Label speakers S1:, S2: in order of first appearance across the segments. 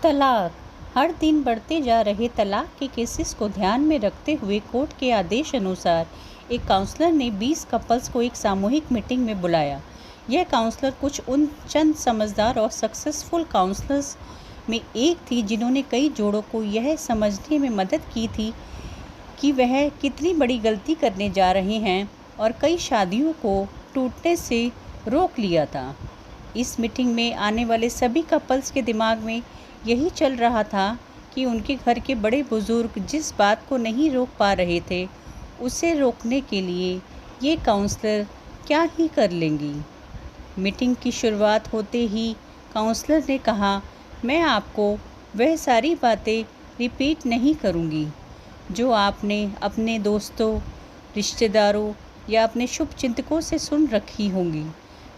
S1: तलाक। हर दिन बढ़ते जा रहे तलाक के केसेस को ध्यान में रखते हुए कोर्ट के आदेश अनुसार एक काउंसलर ने 20 कपल्स को एक सामूहिक मीटिंग में बुलाया। यह काउंसलर कुछ उन चंद समझदार और सक्सेसफुल काउंसलर्स में एक थी जिन्होंने कई जोड़ों को यह समझने में मदद की थी कि वह कितनी बड़ी गलती करने जा रहे हैं और कई शादियों को टूटने से रोक लिया था। इस मीटिंग में आने वाले सभी कपल्स के दिमाग में यही चल रहा था कि उनके घर के बड़े बुजुर्ग जिस बात को नहीं रोक पा रहे थे उसे रोकने के लिए ये काउंसलर क्या ही कर लेंगी। मीटिंग की शुरुआत होते ही काउंसलर ने कहा, मैं आपको वह सारी बातें रिपीट नहीं करूँगी जो आपने अपने दोस्तों, रिश्तेदारों या अपने शुभचिंतकों से सुन रखी होंगी।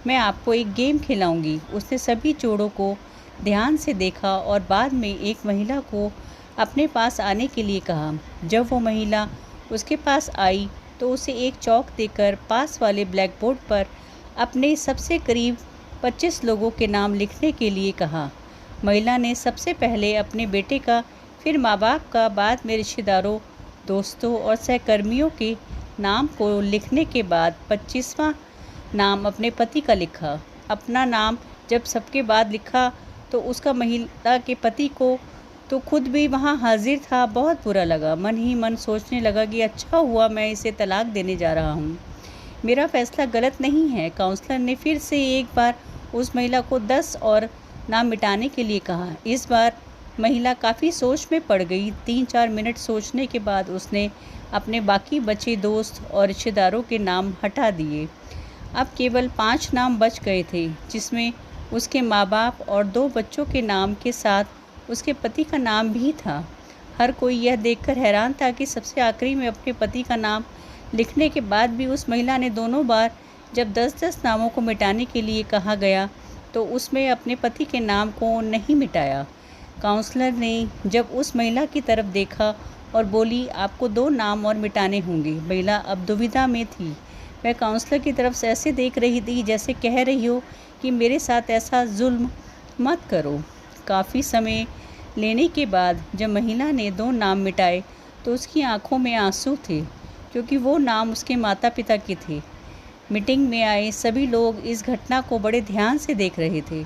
S1: मैं आपको एक गेम खिलाऊंगी। उसने सभी जोड़ों को ध्यान से देखा और बाद में एक महिला को अपने पास आने के लिए कहा। जब वो महिला उसके पास आई तो उसे एक चौक देकर पास वाले ब्लैक बोर्ड पर अपने सबसे करीब 25 लोगों के नाम लिखने के लिए कहा। महिला ने सबसे पहले अपने बेटे का, फिर माँ बाप का, बाद में रिश्तेदारों, दोस्तों और सहकर्मियों के नाम को लिखने के बाद 25वां नाम अपने पति का लिखा। अपना नाम जब सबके बाद लिखा तो उसका महिला के पति को तो खुद भी वहाँ हाजिर था बहुत बुरा लगा। मन ही मन सोचने लगा कि अच्छा हुआ मैं इसे तलाक देने जा रहा हूँ, मेरा फैसला गलत नहीं है। काउंसलर ने फिर से एक बार उस महिला को 10 और नाम मिटाने के लिए कहा। इस बार महिला काफ़ी सोच में पड़ गई। 3-4 मिनट सोचने के बाद उसने अपने बाकी बचे दोस्त और रिश्तेदारों के नाम हटा दिए। अब केवल 5 नाम बच गए थे, जिसमें उसके माँ बाप और 2 बच्चों के नाम के साथ उसके पति का नाम भी था। हर कोई यह देखकर हैरान था कि सबसे आखिरी में अपने पति का नाम लिखने के बाद भी उस महिला ने दोनों बार जब 10-10 नामों को मिटाने के लिए कहा गया तो उसमें अपने पति के नाम को नहीं मिटाया। काउंसलर ने जब उस महिला की तरफ देखा और बोली, आपको 2 नाम और मिटाने होंगे। महिला अब दुविधा में थी। वह काउंसलर की तरफ से ऐसे देख रही थी जैसे कह रही हो कि मेरे साथ ऐसा जुल्म मत करो। काफ़ी समय लेने के बाद जब महिला ने 2 नाम मिटाए तो उसकी आंखों में आंसू थे, क्योंकि वो नाम उसके माता पिता के थे। मीटिंग में आए सभी लोग इस घटना को बड़े ध्यान से देख रहे थे।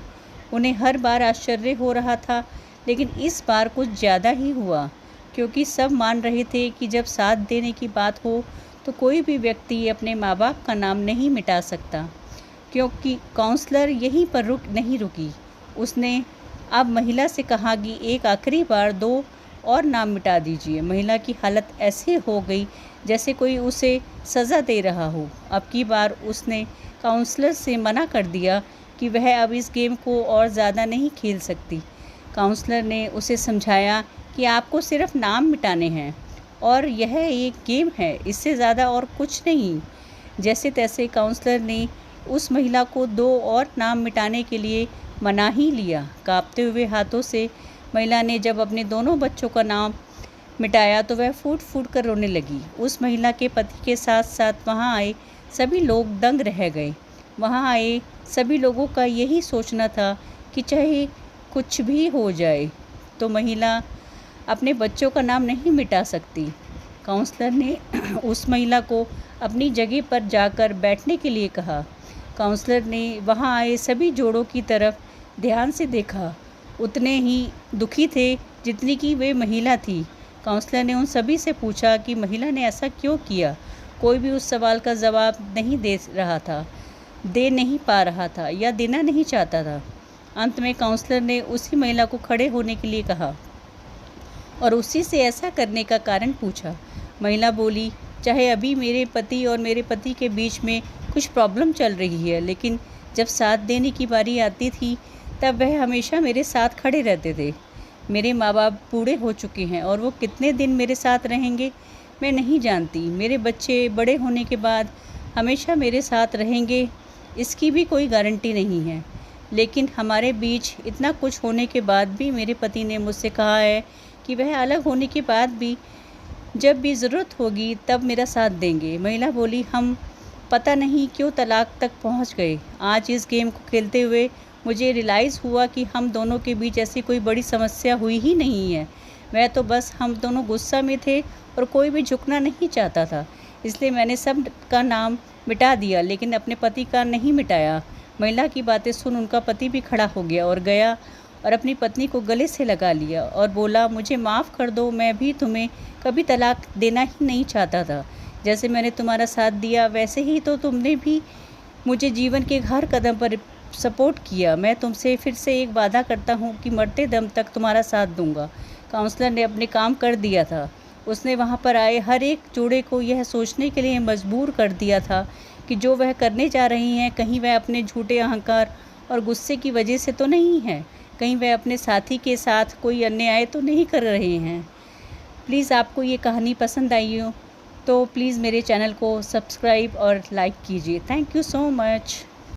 S1: उन्हें हर बार आश्चर्य हो रहा था, लेकिन इस बार कुछ ज़्यादा ही हुआ, क्योंकि सब मान रहे थे कि जब साथ देने की बात हो तो कोई भी व्यक्ति अपने माँ बाप का नाम नहीं मिटा सकता। क्योंकि काउंसलर यहीं पर नहीं रुकी। उसने अब महिला से कहा कि एक आखिरी बार 2 और नाम मिटा दीजिए। महिला की हालत ऐसे हो गई जैसे कोई उसे सज़ा दे रहा हो। अब की बार उसने काउंसलर से मना कर दिया कि वह अब इस गेम को और ज़्यादा नहीं खेल सकती। काउंसलर ने उसे समझाया कि आपको सिर्फ नाम मिटाने हैं और यह एक गेम है, इससे ज़्यादा और कुछ नहीं। जैसे तैसे काउंसलर ने उस महिला को 2 और नाम मिटाने के लिए मना ही लिया। कांपते हुए हाथों से महिला ने जब अपने दोनों बच्चों का नाम मिटाया तो वह फूट फूट कर रोने लगी। उस महिला के पति के साथ साथ वहां आए सभी लोग दंग रह गए। वहां आए सभी लोगों का यही सोचना था कि चाहे कुछ भी हो जाए तो महिला अपने बच्चों का नाम नहीं मिटा सकती। काउंसलर ने उस महिला को अपनी जगह पर जाकर बैठने के लिए कहा। काउंसलर ने वहां आए सभी जोड़ों की तरफ ध्यान से देखा। उतने ही दुखी थे जितनी कि वे महिला थी। काउंसलर ने उन सभी से पूछा कि महिला ने ऐसा क्यों किया। कोई भी उस सवाल का जवाब नहीं दे नहीं पा रहा था या देना नहीं चाहता था। अंत में काउंसलर ने उसी महिला को खड़े होने के लिए कहा और उसी से ऐसा करने का कारण पूछा। महिला बोली, चाहे अभी मेरे पति और मेरे पति के बीच में कुछ प्रॉब्लम चल रही है, लेकिन जब साथ देने की बारी आती थी तब वह हमेशा मेरे साथ खड़े रहते थे। मेरे माँ बाप बूढ़े हो चुके हैं और वो कितने दिन मेरे साथ रहेंगे मैं नहीं जानती। मेरे बच्चे बड़े होने के बाद हमेशा मेरे साथ रहेंगे इसकी भी कोई गारंटी नहीं है। लेकिन हमारे बीच इतना कुछ होने के बाद भी मेरे पति ने मुझसे कहा है कि वह अलग होने के बाद भी जब भी ज़रूरत होगी तब मेरा साथ देंगे। महिला बोली, हम पता नहीं क्यों तलाक तक पहुंच गए। आज इस गेम को खेलते हुए मुझे रियलाइज़ हुआ कि हम दोनों के बीच ऐसी कोई बड़ी समस्या हुई ही नहीं है। वह तो बस हम दोनों गुस्सा में थे और कोई भी झुकना नहीं चाहता था, इसलिए मैंने सब का नाम मिटा दिया, लेकिन अपने पति का नहीं मिटाया। महिला की बातें सुन उनका पति भी खड़ा हो गया और गया और अपनी पत्नी को गले से लगा लिया और बोला, मुझे माफ़ कर दो, मैं भी तुम्हें कभी तलाक देना ही नहीं चाहता था। जैसे मैंने तुम्हारा साथ दिया वैसे ही तो तुमने भी मुझे जीवन के हर कदम पर सपोर्ट किया। मैं तुमसे फिर से एक वादा करता हूँ कि मरते दम तक तुम्हारा साथ दूंगा। काउंसलर ने अपने काम कर दिया था। उसने वहाँ पर आए हर एक जोड़े को यह सोचने के लिए मजबूर कर दिया था कि जो वह करने जा रही हैं कहीं वह अपने झूठे अहंकार और गुस्से की वजह से तो नहीं है, कहीं वह अपने साथी के साथ कोई अन्याय तो नहीं कर रहे हैं। प्लीज़ आपको ये कहानी पसंद आई हो तो प्लीज़ मेरे चैनल को सब्सक्राइब और लाइक कीजिए। Thank you so much.